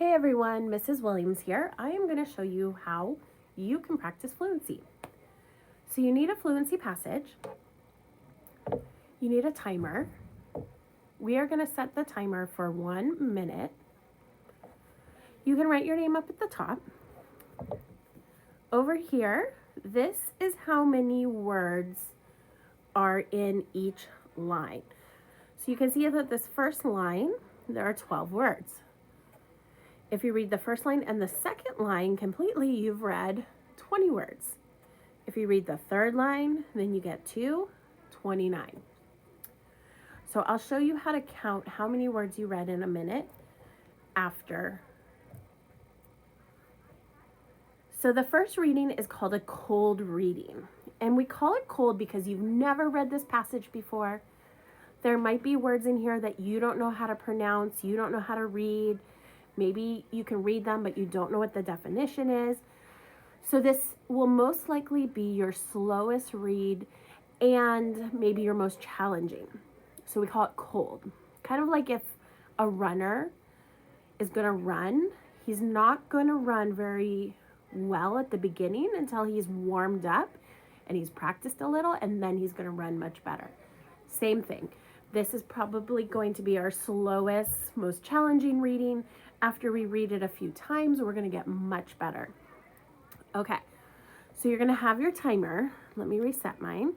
Hey everyone, Mrs. Williams here. I am going to show you how you can practice fluency. So you need a fluency passage. You need a timer. We are going to set the timer for 1 minute. You can write your name up at the top. Over here, this is how many words are in each line. So you can see that this first line, there are 12 words. If you read the first line and the second line completely, you've read 20 words. If you read the third line, then you get to 29. So I'll show you how to count how many words you read in a minute after. So the first reading is called a cold reading. And we call it cold because you've never read this passage before. There might be words in here that you don't know how to pronounce, you don't know how to read. Maybe you can read them, but you don't know what the definition is. So this will most likely be your slowest read and maybe your most challenging. So we call it cold. Kind of like if a runner is going to run, he's not going to run very well at the beginning until he's warmed up and he's practiced a little, and then he's going to run much better. Same thing. This is probably going to be our slowest, most challenging reading. After we read it a few times, we're going to get much better. Okay, so you're going to have your timer. Let me reset mine.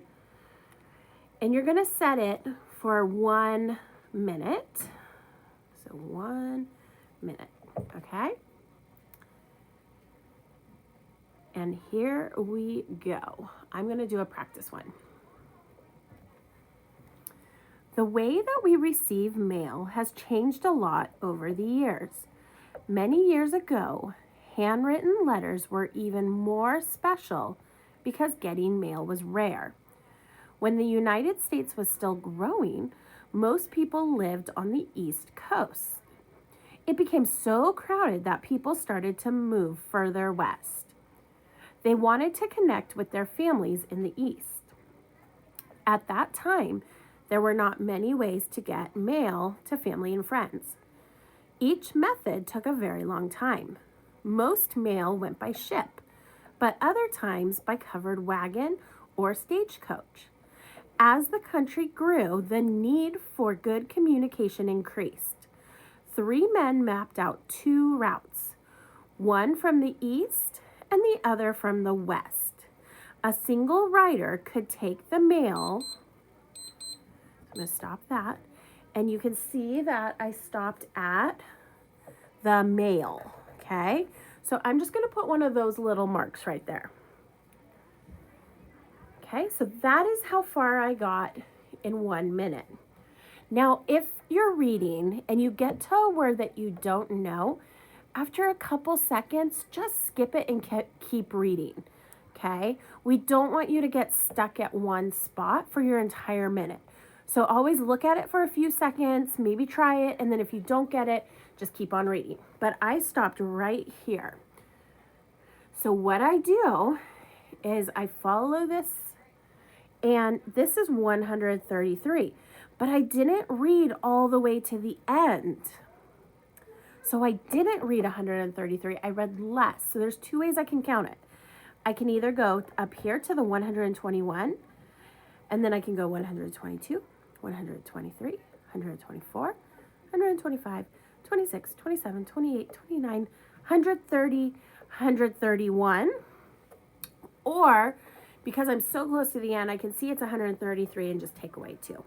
And you're going to set it for 1 minute. So 1 minute, okay? And here we go. I'm going to do a practice one. The way that we receive mail has changed a lot over the years. Many years ago, handwritten letters were even more special because getting mail was rare. When the United States was still growing, most people lived on the East Coast. It became so crowded that people started to move further west. They wanted to connect with their families in the East. At that time, there were not many ways to get mail to family and friends. Each method took a very long time. Most mail went by ship, but other times by covered wagon or stagecoach. As the country grew, the need for good communication increased. 3 men mapped out 2 routes, one from the east and the other from the west. A single rider could take the mail. I'm going to stop that. And you can see that I stopped at the mail, okay? So I'm just going to put one of those little marks right there. Okay, so that is how far I got in 1 minute. Now, if you're reading and you get to a word that you don't know, after a couple seconds, just skip it and keep reading, okay? We don't want you to get stuck at one spot for your entire minute. So always look at it for a few seconds, maybe try it, and then if you don't get it, just keep on reading. But I stopped right here. So what I do is I follow this, and this is 133, but I didn't read all the way to the end. So I didn't read 133, I read less. So there's 2 ways I can count it. I can either go up here to the 121, and then I can go 122, 123, 124, 125, 26, 27, 28, 29, 130, 131. Or, because I'm so close to the end, I can see it's 133 and just take away 2.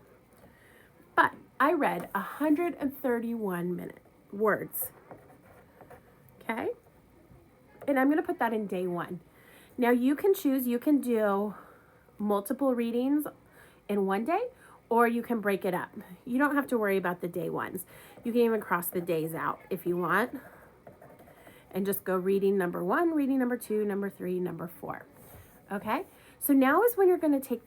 But I read 131 words. Okay? And I'm going to put that in day 1. Now you can choose, you can do multiple readings in one day, or you can break it up. You don't have to worry about the day ones. You can even cross the days out if you want, and just go reading number 1, reading number 2, number 3, number 4. Okay, so now is when you're going to take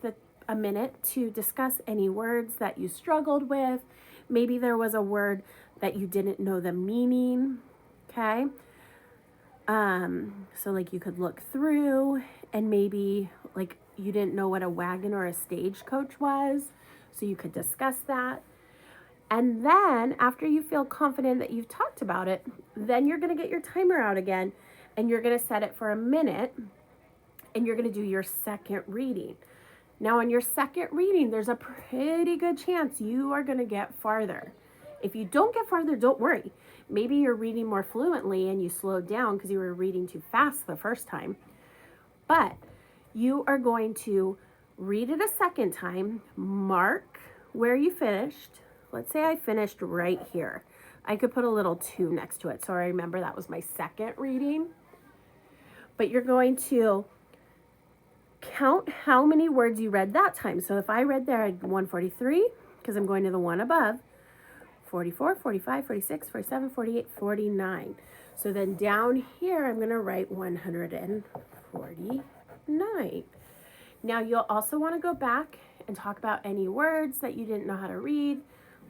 a minute to discuss any words that you struggled with. Maybe there was a word that you didn't know the meaning. Okay, so like you could look through, and maybe like you didn't know what a wagon or a stagecoach was, so you could discuss that. And then after you feel confident that you've talked about it, then you're going to get your timer out again and you're going to set it for a minute and you're going to do your second reading. Now on your second reading, there's a pretty good chance you are going to get farther. If you don't get farther, don't worry. Maybe you're reading more fluently and you slowed down because you were reading too fast the first time. But you are going to read it a second time, mark where you finished. Let's say I finished right here. I could put a little 2 next to it, so I remember that was my second reading. But you're going to count how many words you read that time. So if I read there 143, because I'm going to the one above, 44, 45, 46, 47, 48, 49. So then down here, I'm going to write 149. Now you'll also want to go back and talk about any words that you didn't know how to read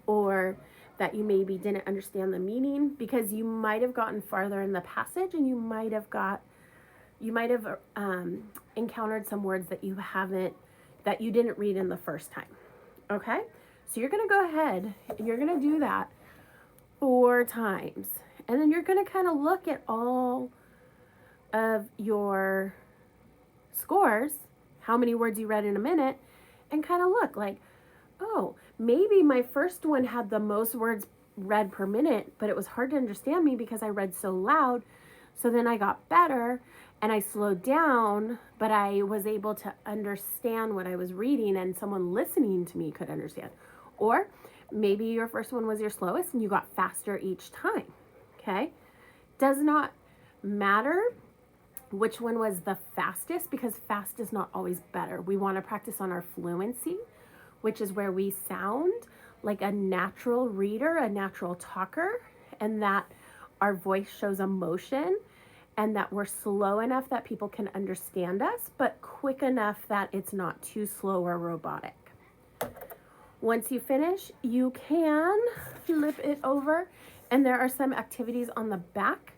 or that you maybe didn't understand the meaning, because you might have gotten farther in the passage and you might have encountered some words that you didn't read in the first time. Okay? So you're going to go ahead and you're going to do that 4 times. And then you're going to kind of look at all of your scores, how many words you read in a minute, and kind of look like, oh, maybe my first one had the most words read per minute, but it was hard to understand me because I read so loud. So then I got better and I slowed down, but I was able to understand what I was reading and someone listening to me could understand. Or maybe your first one was your slowest and you got faster each time. Okay? Does not matter which one was the fastest, because fast is not always better. We want to practice on our fluency, which is where we sound like a natural reader, a natural talker, and that our voice shows emotion and that we're slow enough that people can understand us, but quick enough that it's not too slow or robotic. Once you finish, you can flip it over, and there are some activities on the back.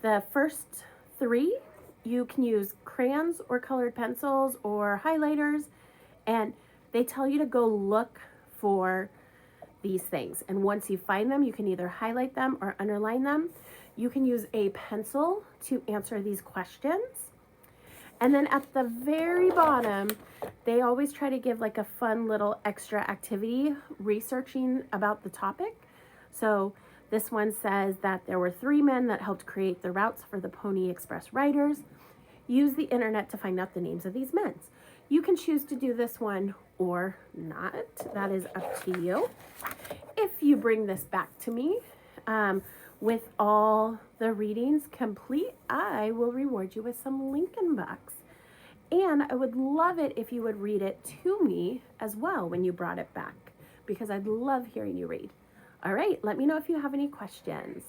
The first 3, you can use crayons or colored pencils or highlighters, and they tell you to go look for these things. And once you find them, you can either highlight them or underline them. You can use a pencil to answer these questions. And then at the very bottom, they always try to give like a fun little extra activity researching about the topic. So this one says that there were 3 men that helped create the routes for the Pony Express riders. Use the internet to find out the names of these men. You can choose to do this one or not. That is up to you. If you bring this back to me with all the readings complete, I will reward you with some Lincoln Bucks. And I would love it if you would read it to me as well when you brought it back, because I'd love hearing you read. All right, let me know if you have any questions.